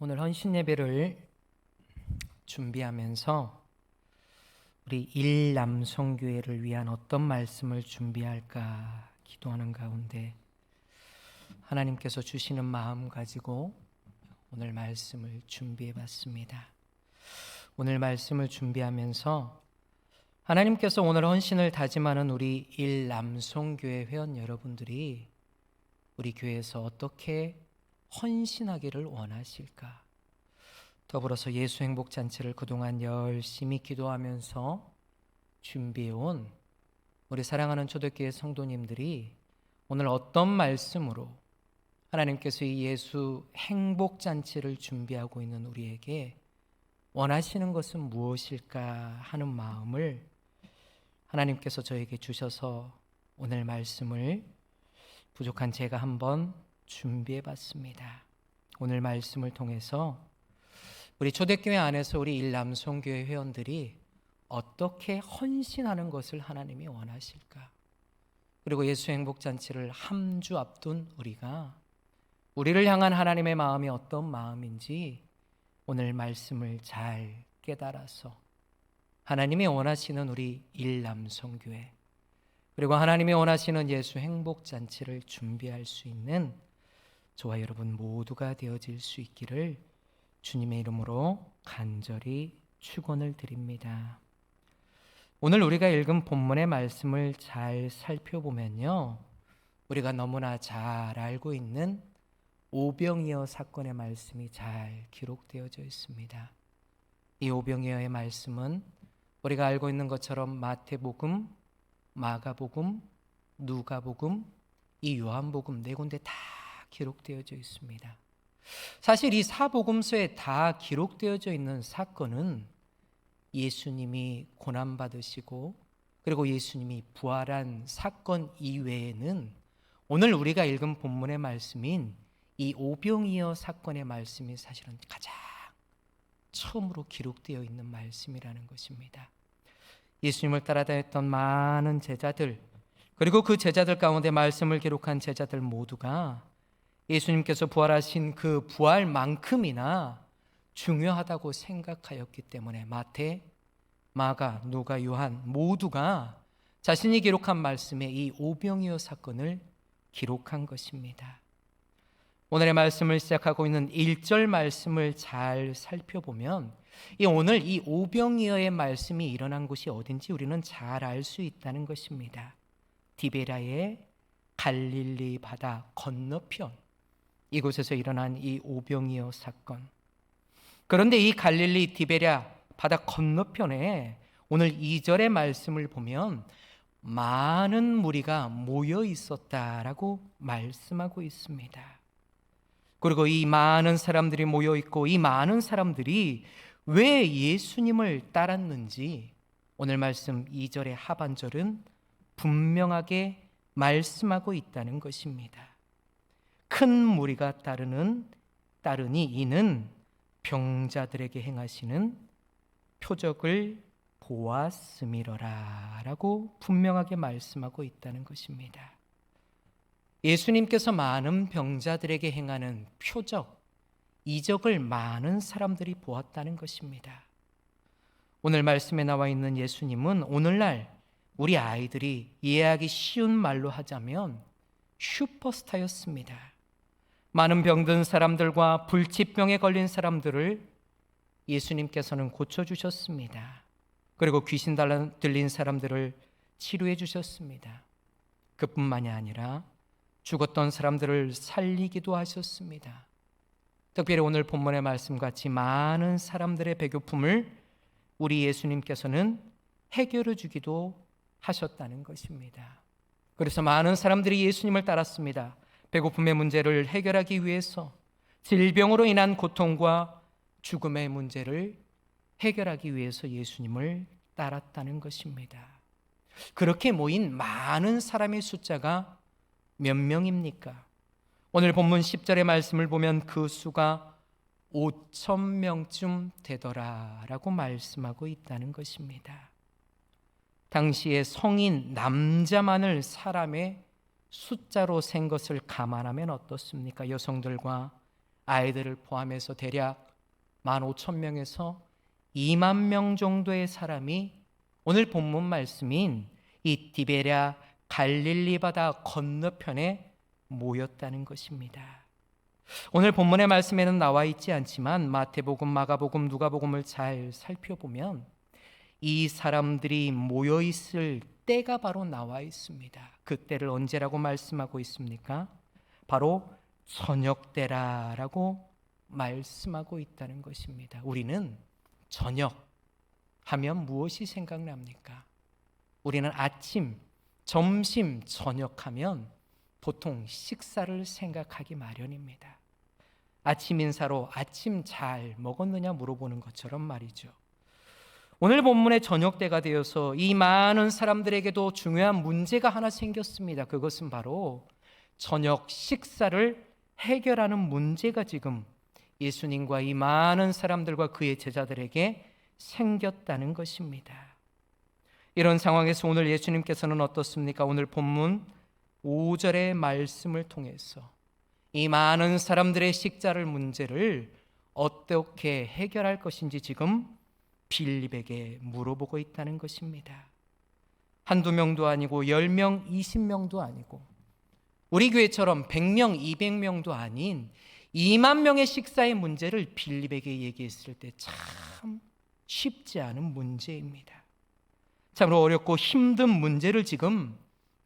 오늘 헌신 예배를 준비하면서 우리 일남성교회를 위한 어떤 말씀을 준비할까 기도하는 가운데 하나님께서 주시는 마음 가지고 오늘 말씀을 준비해 봤습니다. 오늘 말씀을 준비하면서 하나님께서 오늘 헌신을 다짐하는 우리 일남성교회 회원 여러분들이 우리 교회에서 어떻게 헌신하기를 원하실까? 더불어서 예수 행복잔치를 그동안 열심히 기도하면서 준비해온 우리 사랑하는 초대교회 성도님들이 오늘 어떤 말씀으로 하나님께서 이 예수 행복잔치를 준비하고 있는 우리에게 원하시는 것은 무엇일까 하는 마음을 하나님께서 저에게 주셔서 오늘 말씀을 부족한 제가 한번 준비해 봤습니다. 오늘 말씀을 통해서 우리 초대교회 안에서 우리 일남성교회 회원들이 어떻게 헌신하는 것을 하나님이 원하실까? 그리고 예수 행복잔치를 한 주 앞둔 우리를 향한 하나님의 마음이 어떤 마음인지 오늘 말씀을 잘 깨달아서 하나님이 원하시는 우리 일남성교회 그리고 하나님이 원하시는 예수 행복잔치를 준비할 수 있는 저와 여러분 모두가 되어질 수 있기를 주님의 이름으로 간절히 축원을 드립니다. 오늘 우리가 읽은 본문의 말씀을 잘 살펴보면요, 우리가 너무나 잘 알고 있는 오병이어 사건의 말씀이 잘 기록되어져 있습니다. 이 오병이어의 말씀은 우리가 알고 있는 것처럼 마태복음, 마가복음, 누가복음, 이 요한복음 네 군데 다 기록되어져 있습니다. 사실 이 사복음서에 다 기록되어져 있는 사건은 예수님이 고난받으시고 그리고 예수님이 부활한 사건 이외에는 오늘 우리가 읽은 본문의 말씀인 이 오병이어 사건의 말씀이 사실은 가장 처음으로 기록되어 있는 말씀이라는 것입니다. 예수님을 따라다녔던 많은 제자들 그리고 그 제자들 가운데 말씀을 기록한 제자들 모두가 예수님께서 부활하신 그 부활만큼이나 중요하다고 생각하였기 때문에 마태, 마가, 누가, 요한 모두가 자신이 기록한 말씀에 이 오병이어 사건을 기록한 것입니다. 오늘의 말씀을 시작하고 있는 1절 말씀을 잘 살펴보면 오늘 이 오병이어의 말씀이 일어난 곳이 어딘지 우리는 잘 알 수 있다는 것입니다. 디베라의 갈릴리 바다 건너편 이곳에서 일어난 이 오병이어 사건. 그런데 이 갈릴리 디베랴 바다 건너편에 오늘 2절의 말씀을 보면 많은 무리가 모여 있었다라고 말씀하고 있습니다. 그리고 이 많은 사람들이 모여 있고 이 많은 사람들이 왜 예수님을 따랐는지 오늘 말씀 2절의 하반절은 분명하게 말씀하고 있다는 것입니다. 큰 무리가 따르니 이는 병자들에게 행하시는 표적을 보았음이로라 라고 분명하게 말씀하고 있다는 것입니다. 예수님께서 많은 병자들에게 행하는 표적, 이적을 많은 사람들이 보았다는 것입니다. 오늘 말씀에 나와 있는 예수님은 오늘날 우리 아이들이 이해하기 쉬운 말로 하자면 슈퍼스타였습니다. 많은 병든 사람들과 불치병에 걸린 사람들을 예수님께서는 고쳐주셨습니다. 그리고 귀신 들린 사람들을 치료해 주셨습니다. 그뿐만이 아니라 죽었던 사람들을 살리기도 하셨습니다. 특별히 오늘 본문의 말씀같이 많은 사람들의 배고픔을 우리 예수님께서는 해결해 주기도 하셨다는 것입니다. 그래서 많은 사람들이 예수님을 따랐습니다. 배고픔의 문제를 해결하기 위해서, 질병으로 인한 고통과 죽음의 문제를 해결하기 위해서 예수님을 따랐다는 것입니다. 그렇게 모인 많은 사람의 숫자가 몇 명입니까? 오늘 본문 10절의 말씀을 보면 그 수가 5,000명쯤 되더라라고 말씀하고 있다는 것입니다. 당시에 성인 남자만을 사람의 숫자로 센 것을 감안하면 어떻습니까? 여성들과 아이들을 포함해서 대략 15,000명에서 2만 명 정도의 사람이 오늘 본문 말씀인 이 디베랴 갈릴리 바다 건너편에 모였다는 것입니다. 오늘 본문의 말씀에는 나와 있지 않지만 마태복음, 마가복음, 누가복음을 잘 살펴보면 이 사람들이 모여 있을 때가 바로 나와 있습니다. 그 때를 언제라고 말씀하고 있습니까? 바로 저녁 때라라고 말씀하고 있다는 것입니다. 우리는 저녁 하면 무엇이 생각납니까? 우리는 아침, 점심, 저녁 하면 보통 식사를 생각하기 마련입니다. 아침 인사로 아침 잘 먹었느냐 물어보는 것처럼 말이죠. 오늘 본문의 저녁 때가 되어서 이 많은 사람들에게도 중요한 문제가 하나 생겼습니다. 그것은 바로 저녁 식사를 해결하는 문제가 지금 예수님과 이 많은 사람들과 그의 제자들에게 생겼다는 것입니다. 이런 상황에서 오늘 예수님께서는 어떻습니까? 오늘 본문 5절의 말씀을 통해서 이 많은 사람들의 식사를 문제를 어떻게 해결할 것인지 지금 빌립에게 물어보고 있다는 것입니다. 한두 명도 아니고 10명, 20명도 아니고 우리 교회처럼 100명, 200명도 아닌 2만 명의 식사의 문제를 빌립에게 얘기했을 때 참 쉽지 않은 문제입니다. 참으로 어렵고 힘든 문제를 지금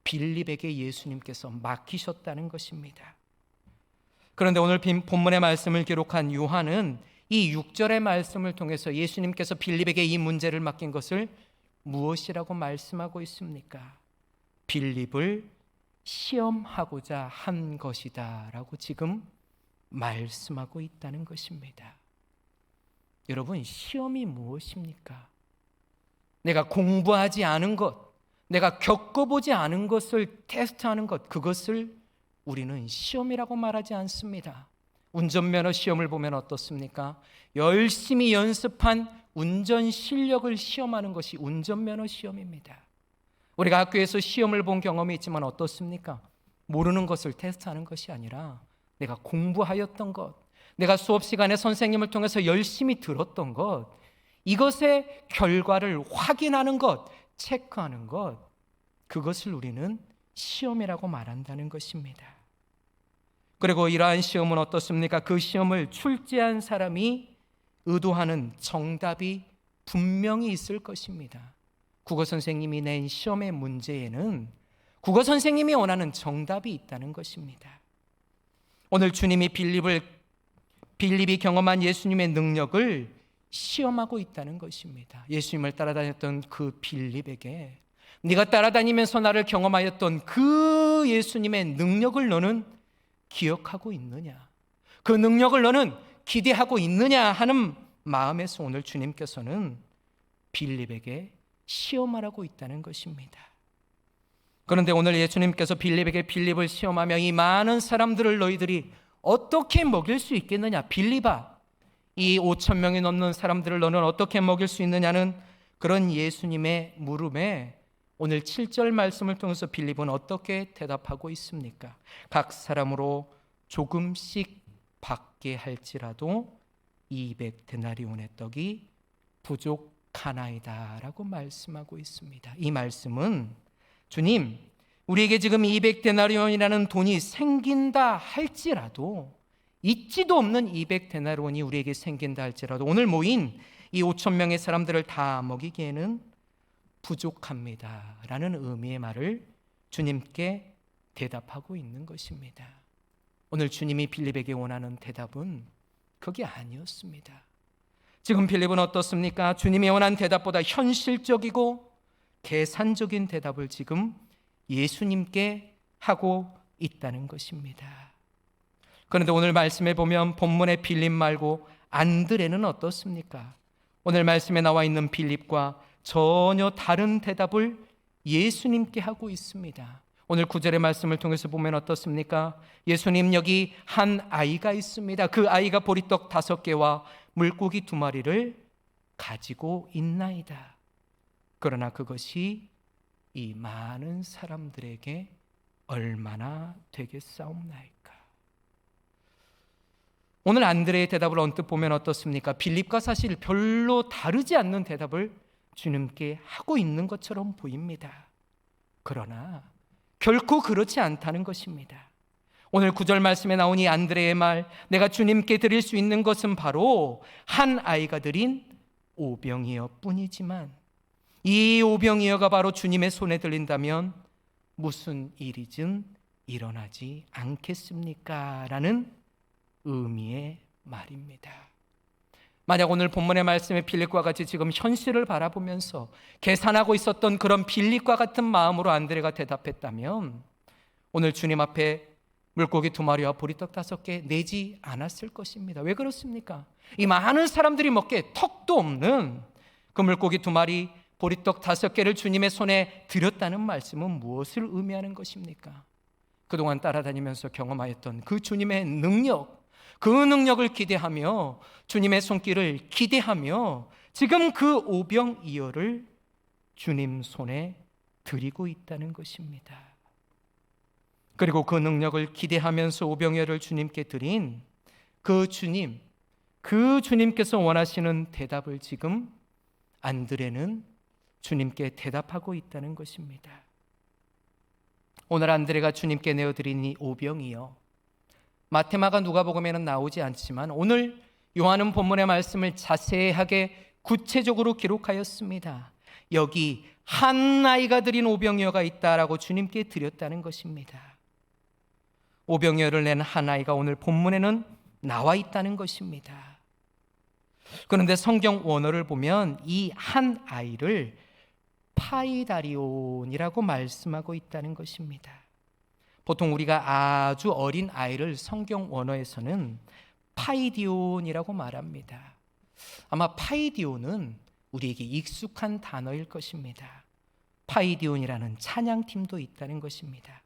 빌립에게 예수님께서 맡기셨다는 것입니다. 그런데 오늘 본문의 말씀을 기록한 요한은 이 6절의 말씀을 통해서 예수님께서 빌립에게 이 문제를 맡긴 것을 무엇이라고 말씀하고 있습니까? 빌립을 시험하고자 한 것이다 라고 지금 말씀하고 있다는 것입니다. 여러분, 시험이 무엇입니까? 내가 공부하지 않은 것, 내가 겪어보지 않은 것을 테스트하는 것, 그것을 우리는 시험이라고 말하지 않습니다. 운전면허 시험을 보면 어떻습니까? 열심히 연습한 운전 실력을 시험하는 것이 운전면허 시험입니다. 우리가 학교에서 시험을 본 경험이 있지만 어떻습니까? 모르는 것을 테스트하는 것이 아니라 내가 공부하였던 것, 내가 수업 시간에 선생님을 통해서 열심히 들었던 것, 이것의 결과를 확인하는 것, 체크하는 것, 그것을 우리는 시험이라고 말한다는 것입니다. 그리고 이러한 시험은 어떻습니까? 그 시험을 출제한 사람이 의도하는 정답이 분명히 있을 것입니다. 국어 선생님이 낸 시험의 문제에는 국어 선생님이 원하는 정답이 있다는 것입니다. 오늘 주님이 빌립이 경험한 예수님의 능력을 시험하고 있다는 것입니다. 예수님을 따라다녔던 그 빌립에게 네가 따라다니면서 나를 경험하였던 그 예수님의 능력을 너는 기억하고 있느냐? 그 능력을 너는 기대하고 있느냐 하는 마음에서 오늘 주님께서는 빌립에게 시험하라고 있다는 것입니다. 그런데 오늘 예수님께서 빌립을 시험하며 이 많은 사람들을 너희들이 어떻게 먹일 수 있겠느냐? 빌립아, 이 5,000명이 넘는 사람들을 너는 어떻게 먹일 수 있느냐는 그런 예수님의 물음에 오늘 7절 말씀을 통해서 빌립은 어떻게 대답하고 있습니까? 각 사람으로 조금씩 받게 할지라도 200데나리온의 떡이 부족하나이다 라고 말씀하고 있습니다. 이 말씀은 주님, 우리에게 지금 200데나리온이라는 돈이 생긴다 할지라도, 있지도 없는 200데나리온이 우리에게 생긴다 할지라도 오늘 모인 이 5,000명의 사람들을 다 먹이기에는 부족합니다 라는 의미의 말을 주님께 대답하고 있는 것입니다. 오늘 주님이 빌립에게 원하는 대답은 그게 아니었습니다. 지금 빌립은 어떻습니까? 주님이 원하는 대답보다 현실적이고 계산적인 대답을 지금 예수님께 하고 있다는 것입니다. 그런데 오늘 말씀에 보면 본문의 빌립 말고 안드레는 어떻습니까? 오늘 말씀에 나와 있는 빌립과 전혀 다른 대답을 예수님께 하고 있습니다. 오늘 9절의 말씀을 통해서 보면 어떻습니까? 예수님, 여기 한 아이가 있습니다. 그 아이가 보리떡 5개와 물고기 2마리를 가지고 있나이다. 그러나 그것이 이 많은 사람들에게 얼마나 되겠사옵나이까? 오늘 안드레의 대답을 언뜻 보면 어떻습니까? 빌립과 사실 별로 다르지 않는 대답을 주님께 하고 있는 것처럼 보입니다. 그러나 결코 그렇지 않다는 것입니다. 오늘 9절 말씀에 나온 이 안드레의 말, 내가 주님께 드릴 수 있는 것은 바로 한 아이가 드린 오병이어 뿐이지만, 이 오병이어가 바로 주님의 손에 들린다면 무슨 일이든 일어나지 않겠습니까? 라는 의미의 말입니다. 만약 오늘 본문의 말씀에 빌립과 같이 지금 현실을 바라보면서 계산하고 있었던 그런 빌립과 같은 마음으로 안드레가 대답했다면 오늘 주님 앞에 물고기 2마리와 보리떡 5개 내지 않았을 것입니다. 왜 그렇습니까? 이 많은 사람들이 먹기에 턱도 없는 그 물고기 2마리, 보리떡 5개를 주님의 손에 드렸다는 말씀은 무엇을 의미하는 것입니까? 그동안 따라다니면서 경험하였던 그 주님의 능력, 그 능력을 기대하며 주님의 손길을 기대하며 지금 그 오병이어를 주님 손에 드리고 있다는 것입니다. 그리고 그 능력을 기대하면서 오병이어를 주님께 드린 그 주님, 그 주님께서 원하시는 대답을 지금 안드레는 주님께 대답하고 있다는 것입니다. 오늘 안드레가 주님께 내어드린 이 오병이어, 마태마가 누가복음에는 나오지 않지만 오늘 요한은 본문의 말씀을 자세하게 구체적으로 기록하였습니다. 여기 한 아이가 드린 오병이어가 있다라고 주님께 드렸다는 것입니다. 오병이어를 낸 한 아이가 오늘 본문에는 나와 있다는 것입니다. 그런데 성경 원어를 보면 이 한 아이를 파이다리온이라고 말씀하고 있다는 것입니다. 보통 우리가 아주 어린 아이를 성경 원어에서는 파이디온이라고 말합니다. 아마 파이디온은 우리에게 익숙한 단어일 것입니다. 파이디온이라는 찬양팀도 있다는 것입니다.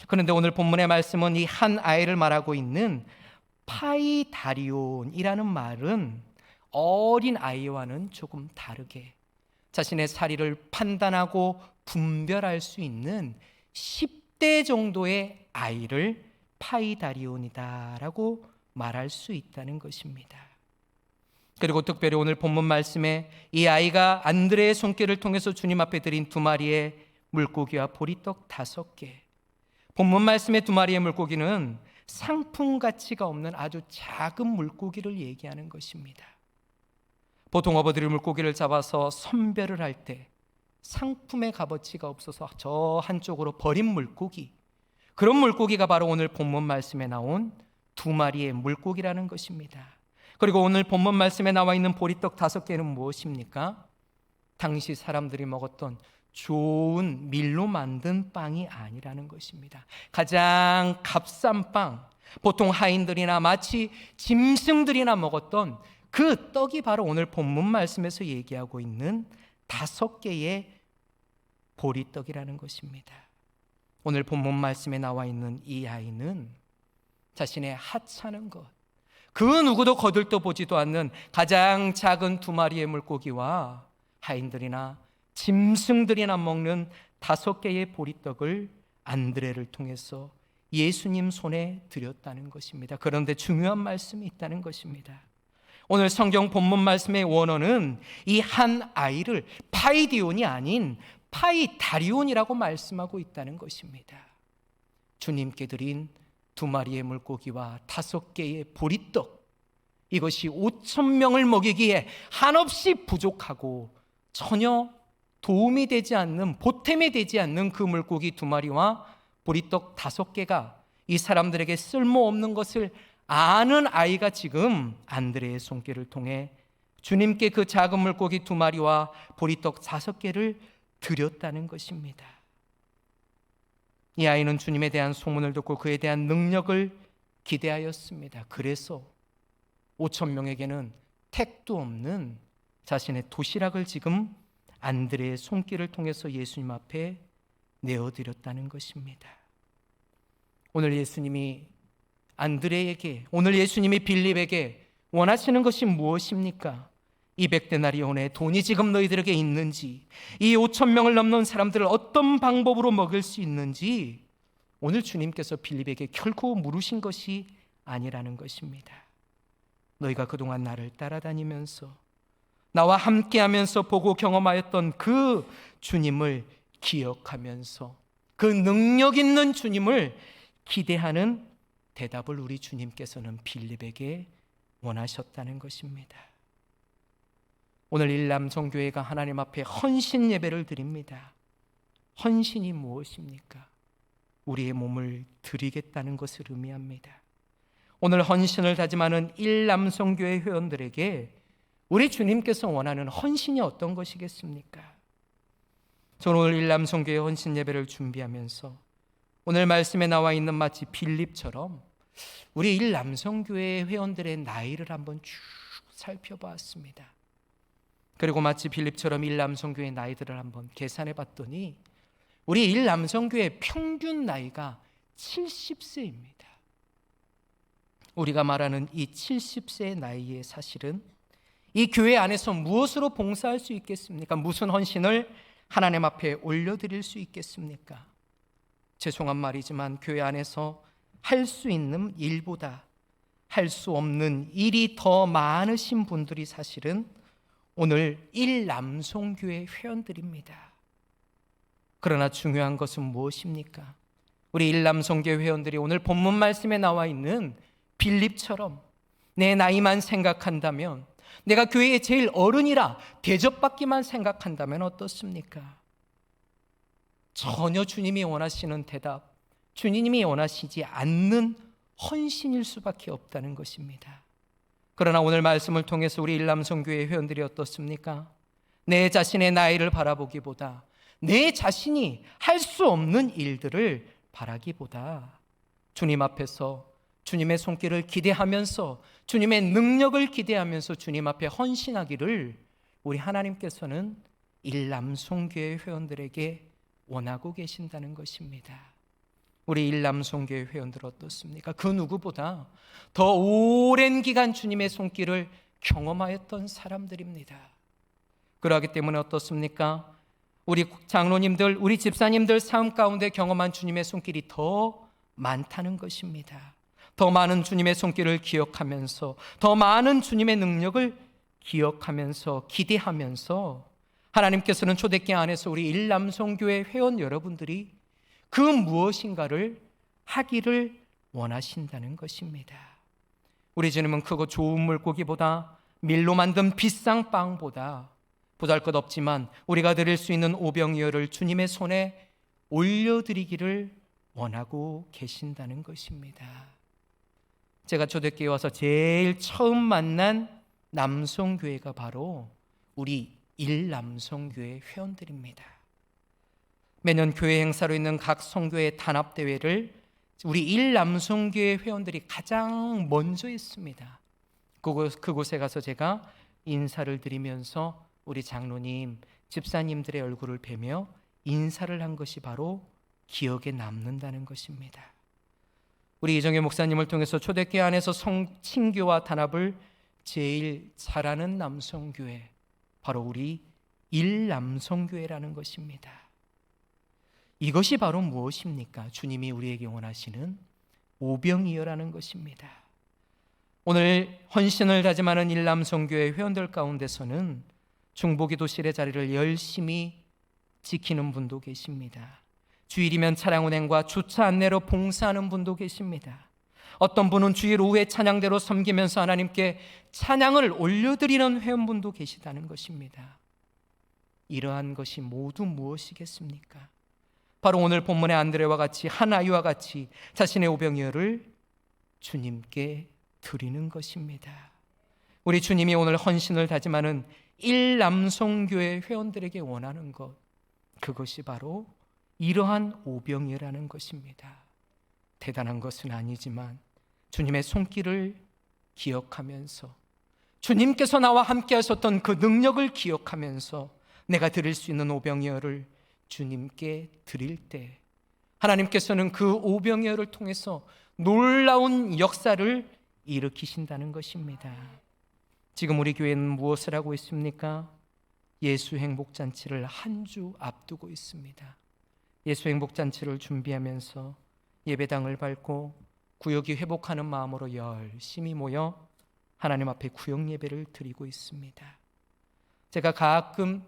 그런데 오늘 본문의 말씀은 이 한 아이를 말하고 있는 파이다리온이라는 말은 어린 아이와는 조금 다르게 자신의 사리를 판단하고 분별할 수 있는 10대 정도의 아이를 파이다리온이다라고 말할 수 있다는 것입니다. 그리고 특별히 오늘 본문 말씀에 이 아이가 안드레의 손길을 통해서 주님 앞에 드린 2마리의 물고기와 보리떡 5개, 본문 말씀의 2마리의 물고기는 상품 가치가 없는 아주 작은 물고기를 얘기하는 것입니다. 보통 어부들이 물고기를 잡아서 선별을 할 때 상품의 값어치가 없어서 저 한쪽으로 버린 물고기, 그런 물고기가 바로 오늘 본문 말씀에 나온 2마리의 물고기라는 것입니다. 그리고 오늘 본문 말씀에 나와 있는 보리떡 5개는 무엇입니까? 당시 사람들이 먹었던 좋은 밀로 만든 빵이 아니라는 것입니다. 가장 값싼 빵, 보통 하인들이나 마치 짐승들이나 먹었던 그 떡이 바로 오늘 본문 말씀에서 얘기하고 있는 5개의 보리떡이라는 것입니다. 오늘 본문 말씀에 나와 있는 이 아이는 자신의 하찮은 것, 그 누구도 거들떠 보지도 않는 가장 작은 2마리의 물고기와 하인들이나 짐승들이나 먹는 5개의 보리떡을 안드레를 통해서 예수님 손에 드렸다는 것입니다. 그런데 중요한 말씀이 있다는 것입니다. 오늘 성경 본문 말씀의 원어는 이 한 아이를 파이디온이 아닌 파이다리온이라고 말씀하고 있다는 것입니다. 주님께 드린 2마리의 물고기와 5개의 보리떡, 이것이 5,000명을 먹이기에 한없이 부족하고 전혀 도움이 되지 않는, 보탬이 되지 않는 그 물고기 2마리와 보리떡 5개가 이 사람들에게 쓸모없는 것을 아는 아이가 지금 안드레의 손길을 통해 주님께 그 작은 물고기 2마리와 보리떡 5개를 드렸다는 것입니다. 이 아이는 주님에 대한 소문을 듣고 그에 대한 능력을 기대하였습니다. 그래서 5,000명에게는 택도 없는 자신의 도시락을 지금 안드레의 손길을 통해서 예수님 앞에 내어드렸다는 것입니다. 오늘 예수님이 안드레에게, 오늘 예수님이 빌립에게 원하시는 것이 무엇입니까? 200데나리온의 돈이 지금 너희들에게 있는지, 이 5,000명을 넘는 사람들을 어떤 방법으로 먹일 수 있는지 오늘 주님께서 빌립에게 결코 물으신 것이 아니라는 것입니다. 너희가 그동안 나를 따라다니면서 나와 함께하면서 보고 경험하였던 그 주님을 기억하면서 그 능력 있는 주님을 기대하는 대답을 우리 주님께서는 빌립에게 원하셨다는 것입니다. 오늘 일남성교회가 하나님 앞에 헌신 예배를 드립니다. 헌신이 무엇입니까? 우리의 몸을 드리겠다는 것을 의미합니다. 오늘 헌신을 다짐하는 일남성교회 회원들에게 우리 주님께서 원하는 헌신이 어떤 것이겠습니까? 저는 오늘 일남성교회 헌신 예배를 준비하면서 오늘 말씀에 나와 있는 마치 빌립처럼 우리 일남성교회 회원들의 나이를 한번 쭉 살펴보았습니다. 그리고 마치 빌립처럼 일남성교회 나이들을 한번 계산해 봤더니 우리 일남성교회 평균 나이가 70세입니다. 우리가 말하는 이 70세의 나이에 사실은 이 교회 안에서 무엇으로 봉사할 수 있겠습니까? 무슨 헌신을 하나님 앞에 올려드릴 수 있겠습니까? 죄송한 말이지만 교회 안에서 할 수 있는 일보다 할 수 없는 일이 더 많으신 분들이 사실은 오늘 일남성교회 회원들입니다. 그러나 중요한 것은 무엇입니까? 우리 일남성교회 회원들이 오늘 본문 말씀에 나와 있는 빌립처럼 내 나이만 생각한다면, 내가 교회의 제일 어른이라 대접받기만 생각한다면 어떻습니까? 전혀 주님이 원하시는 대답, 주님이 원하시지 않는 헌신일 수밖에 없다는 것입니다. 그러나 오늘 말씀을 통해서 우리 일남성교회 회원들이 어떻습니까? 내 자신의 나이를 바라보기보다 내 자신이 할 수 없는 일들을 바라기보다 주님 앞에서 주님의 손길을 기대하면서 주님의 능력을 기대하면서 주님 앞에 헌신하기를 우리 하나님께서는 일남성교회 회원들에게 원하고 계신다는 것입니다. 우리 일남성교회 회원들 어떻습니까? 그 누구보다 더 오랜 기간 주님의 손길을 경험하였던 사람들입니다. 그러기 때문에 어떻습니까? 우리 장로님들, 우리 집사님들 삶 가운데 경험한 주님의 손길이 더 많다는 것입니다. 더 많은 주님의 손길을 기억하면서, 더 많은 주님의 능력을 기억하면서, 기대하면서 하나님께서는 초대교회 안에서 우리 일남성교회 회원 여러분들이 그 무엇인가를 하기를 원하신다는 것입니다. 우리 주님은 크고 좋은 물고기보다, 밀로 만든 비싼 빵보다 보잘것없지만 우리가 드릴 수 있는 오병이어를 주님의 손에 올려드리기를 원하고 계신다는 것입니다. 제가 초대교회에 와서 제일 처음 만난 남성교회가 바로 우리 일남성교회 회원들입니다. 매년 교회 행사로 있는 각 성교회 단합대회를 우리 일남성교회 회원들이 가장 먼저 했습니다. 그곳에 가서 제가 인사를 드리면서 우리 장로님, 집사님들의 얼굴을 뵈며 인사를 한 것이 바로 기억에 남는다는 것입니다. 우리 이정혜 목사님을 통해서 초대교회 안에서 친교와 단합을 제일 잘하는 남성교회, 바로 우리 일남성교회라는 것입니다. 이것이 바로 무엇입니까? 주님이 우리에게 원하시는 오병이어라는 것입니다. 오늘 헌신을 다짐하는 일남성교회 회원들 가운데서는 중보기도실의 자리를 열심히 지키는 분도 계십니다. 주일이면 차량 운행과 주차 안내로 봉사하는 분도 계십니다. 어떤 분은 주일 오후에 찬양대로 섬기면서 하나님께 찬양을 올려드리는 회원분도 계시다는 것입니다. 이러한 것이 모두 무엇이겠습니까? 바로 오늘 본문의 안드레와 같이, 한 아이와 같이 자신의 오병이어를 주님께 드리는 것입니다. 우리 주님이 오늘 헌신을 다짐하는 일남성교회 회원들에게 원하는 것, 그것이 바로 이러한 오병이어라는 것입니다. 대단한 것은 아니지만 주님의 손길을 기억하면서, 주님께서 나와 함께 하셨던 그 능력을 기억하면서 내가 드릴 수 있는 오병이어를 주님께 드릴 때 하나님께서는 그 오병이어를 통해서 놀라운 역사를 일으키신다는 것입니다. 지금 우리 교회는 무엇을 하고 있습니까? 예수 행복잔치를 한 주 앞두고 있습니다. 예수 행복잔치를 준비하면서 예배당을 밟고 구역이 회복하는 마음으로 열심히 모여 하나님 앞에 구역 예배를 드리고 있습니다. 제가 가끔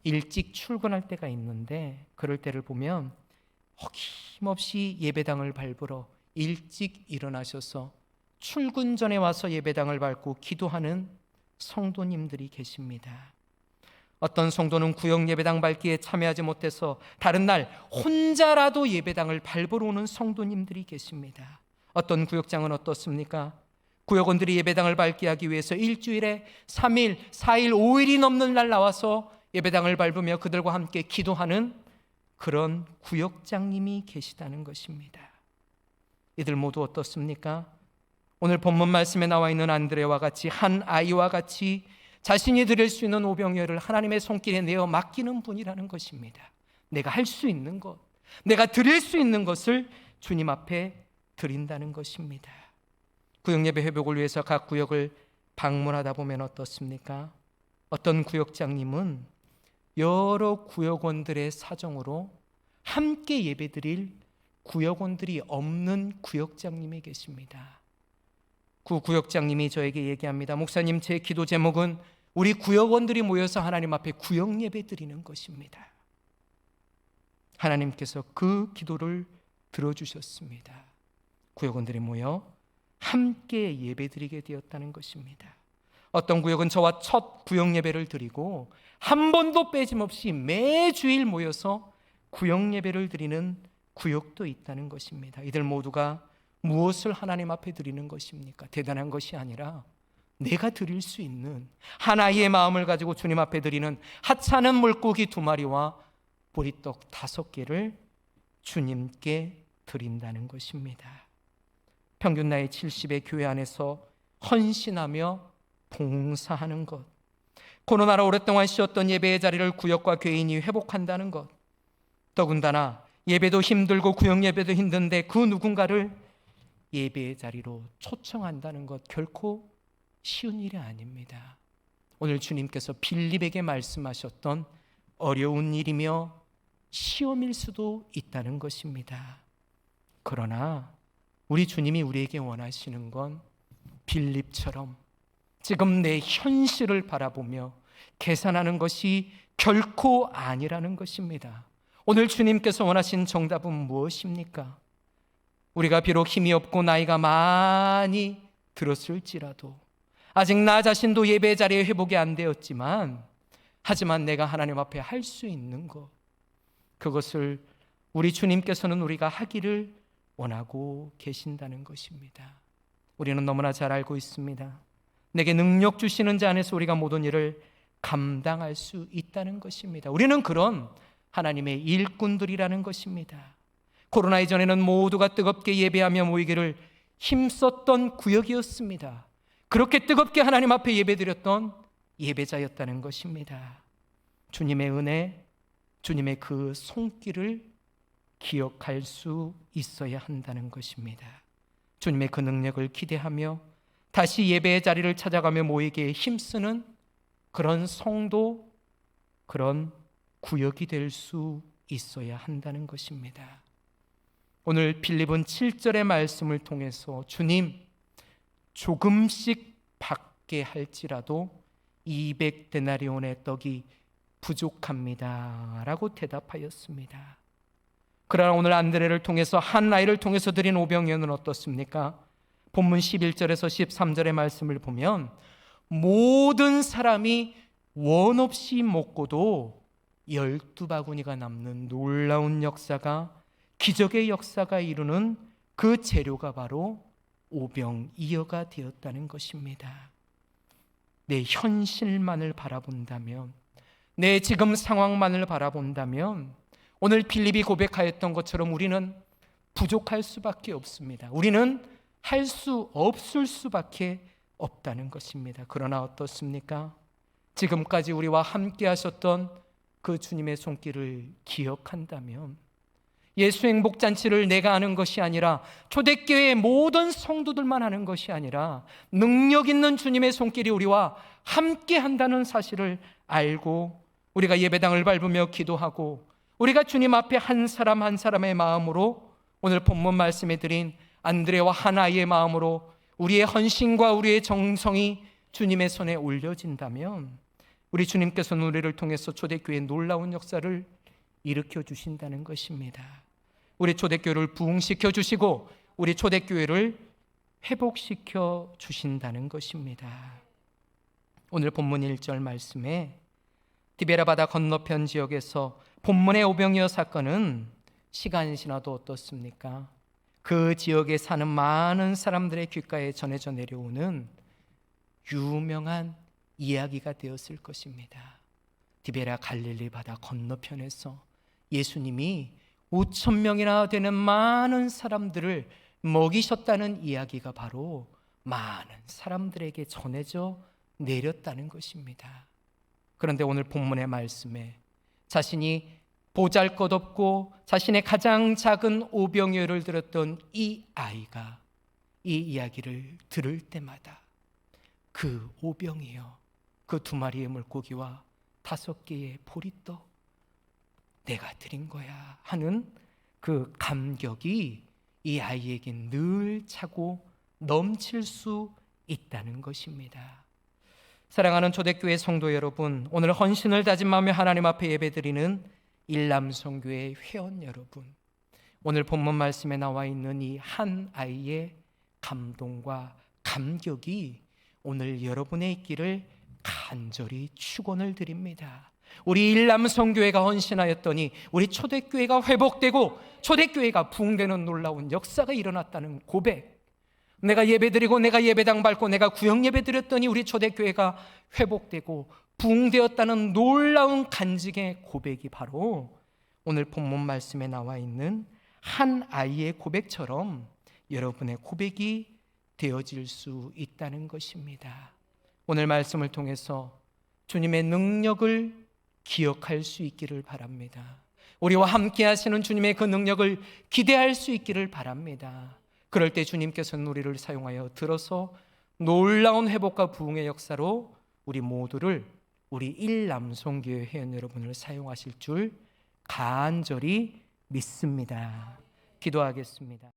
일찍 출근할 때가 있는데 그럴 때를 보면 어김없이 예배당을 밟으러 일찍 일어나셔서 출근 전에 와서 예배당을 밟고 기도하는 성도님들이 계십니다. 어떤 성도는 구역 예배당 밟기에 참여하지 못해서 다른 날 혼자라도 예배당을 밟으러 오는 성도님들이 계십니다. 어떤 구역장은 어떻습니까? 구역원들이 예배당을 밟게 하기 위해서 일주일에 3일, 4일, 5일이 넘는 날 나와서 예배당을 밟으며 그들과 함께 기도하는 그런 구역장님이 계시다는 것입니다. 이들 모두 어떻습니까? 오늘 본문 말씀에 나와 있는 안드레와 같이 한 아이와 같이 자신이 드릴 수 있는 오병이어를 하나님의 손길에 내어 맡기는 분이라는 것입니다. 내가 할 수 있는 것, 내가 드릴 수 있는 것을 주님 앞에 드린다는 것입니다. 구역예배 회복을 위해서 각 구역을 방문하다 보면 어떻습니까? 어떤 구역장님은 여러 구역원들의 사정으로 함께 예배드릴 구역원들이 없는 구역장님이 계십니다. 그 구역장님이 저에게 얘기합니다. 목사님, 제 기도 제목은 우리 구역원들이 모여서 하나님 앞에 구역 예배 드리는 것입니다. 하나님께서 그 기도를 들어주셨습니다. 구역원들이 모여 함께 예배 드리게 되었다는 것입니다. 어떤 구역은 저와 첫 구역 예배를 드리고 한 번도 빼짐없이 매주일 모여서 구역 예배를 드리는 구역도 있다는 것입니다. 이들 모두가 무엇을 하나님 앞에 드리는 것입니까? 대단한 것이 아니라 내가 드릴 수 있는 하나의 마음을 가지고 주님 앞에 드리는 하찮은 물고기 2마리와 보리떡 5개를 주님께 드린다는 것입니다. 평균 나이 70의 교회 안에서 헌신하며 봉사하는 것, 코로나로 오랫동안 쉬었던 예배의 자리를 구역과 교인이 회복한다는 것, 더군다나 예배도 힘들고 구역 예배도 힘든데 그 누군가를 예배의 자리로 초청한다는 것 결코 쉬운 일이 아닙니다. 오늘 주님께서 빌립에게 말씀하셨던 어려운 일이며 시험일 수도 있다는 것입니다. 그러나 우리 주님이 우리에게 원하시는 건 빌립처럼 지금 내 현실을 바라보며 계산하는 것이 결코 아니라는 것입니다. 오늘 주님께서 원하신 정답은 무엇입니까? 우리가 비록 힘이 없고 나이가 많이 들었을지라도 아직 나 자신도 예배 자리에 회복이 안 되었지만 하지만 내가 하나님 앞에 할 수 있는 것, 그것을 우리 주님께서는 우리가 하기를 원하고 계신다는 것입니다. 우리는 너무나 잘 알고 있습니다. 내게 능력 주시는 자 안에서 우리가 모든 일을 감당할 수 있다는 것입니다. 우리는 그런 하나님의 일꾼들이라는 것입니다. 코로나 이전에는 모두가 뜨겁게 예배하며 모이기를 힘썼던 구역이었습니다. 그렇게 뜨겁게 하나님 앞에 예배드렸던 예배자였다는 것입니다. 주님의 은혜, 주님의 그 손길을 기억할 수 있어야 한다는 것입니다. 주님의 그 능력을 기대하며 다시 예배의 자리를 찾아가며 모이기에 힘쓰는 그런 성도, 그런 구역이 될 수 있어야 한다는 것입니다. 오늘 빌립은 7절의 말씀을 통해서 주님, 조금씩 받게 할지라도 200데나리온의 떡이 부족합니다 라고 대답하였습니다. 그러나 오늘 안드레를 통해서 한 아이를 통해서 드린 오병이어는 어떻습니까? 본문 11절에서 13절의 말씀을 보면 모든 사람이 원 없이 먹고도 12바구니가 남는 놀라운 역사가, 기적의 역사가 이루는 그 재료가 바로 오병이어가 되었다는 것입니다. 내 현실만을 바라본다면, 내 지금 상황만을 바라본다면 오늘 빌립이 고백하였던 것처럼 우리는 부족할 수밖에 없습니다. 우리는 할 수 없을 수밖에 없다는 것입니다. 그러나 어떻습니까? 지금까지 우리와 함께 하셨던 그 주님의 손길을 기억한다면 예수 행복잔치를 내가 하는 것이 아니라 초대교회의 모든 성도들만 하는 것이 아니라 능력 있는 주님의 손길이 우리와 함께 한다는 사실을 알고 우리가 예배당을 밟으며 기도하고 우리가 주님 앞에 한 사람 한 사람의 마음으로 오늘 본문 말씀에 드린 안드레와 하나의 마음으로 우리의 헌신과 우리의 정성이 주님의 손에 올려진다면 우리 주님께서는 우리를 통해서 초대교회의 놀라운 역사를 일으켜 주신다는 것입니다. 우리 초대교회를 부흥시켜 주시고 우리 초대교회를 회복시켜 주신다는 것입니다. 오늘 본문 1절 말씀에 디베라 바다 건너편 지역에서 본문의 오병이어 사건은 시간이 지나도 어떻습니까? 그 지역에 사는 많은 사람들의 귓가에 전해져 내려오는 유명한 이야기가 되었을 것입니다. 디베라 갈릴리 바다 건너편에서 예수님이 5천 명이나 되는 많은 사람들을 먹이셨다는 이야기가 바로 많은 사람들에게 전해져 내렸다는 것입니다. 그런데 오늘 본문의 말씀에 자신이 보잘것없고 자신의 가장 작은 오병이어를 들었던 이 아이가 이 이야기를 들을 때마다 그 오병이어, 그 2마리의 물고기와 5개의 보리떡 내가 드린 거야 하는 그 감격이 이 아이에게 늘 차고 넘칠 수 있다는 것입니다. 사랑하는 초대교회 성도 여러분, 오늘 헌신을 다짐하며 하나님 앞에 예배드리는 일남성교회 회원 여러분, 오늘 본문 말씀에 나와 있는 이 한 아이의 감동과 감격이 오늘 여러분의 있기를 간절히 축원을 드립니다. 우리 일남성교회가 헌신하였더니 우리 초대교회가 회복되고 초대교회가 부흥되는 놀라운 역사가 일어났다는 고백, 내가 예배드리고 내가 예배당 밟고 내가 구역 예배드렸더니 우리 초대교회가 회복되고 부흥되었다는 놀라운 간증의 고백이 바로 오늘 본문 말씀에 나와 있는 한 아이의 고백처럼 여러분의 고백이 되어질 수 있다는 것입니다. 오늘 말씀을 통해서 주님의 능력을 기억할 수 있기를 바랍니다. 우리와 함께 하시는 주님의 그 능력을 기대할 수 있기를 바랍니다. 그럴 때 주님께서는 우리를 사용하여 들어서 놀라운 회복과 부흥의 역사로 우리 모두를, 우리 일남성교회 회원 여러분을 사용하실 줄 간절히 믿습니다. 기도하겠습니다.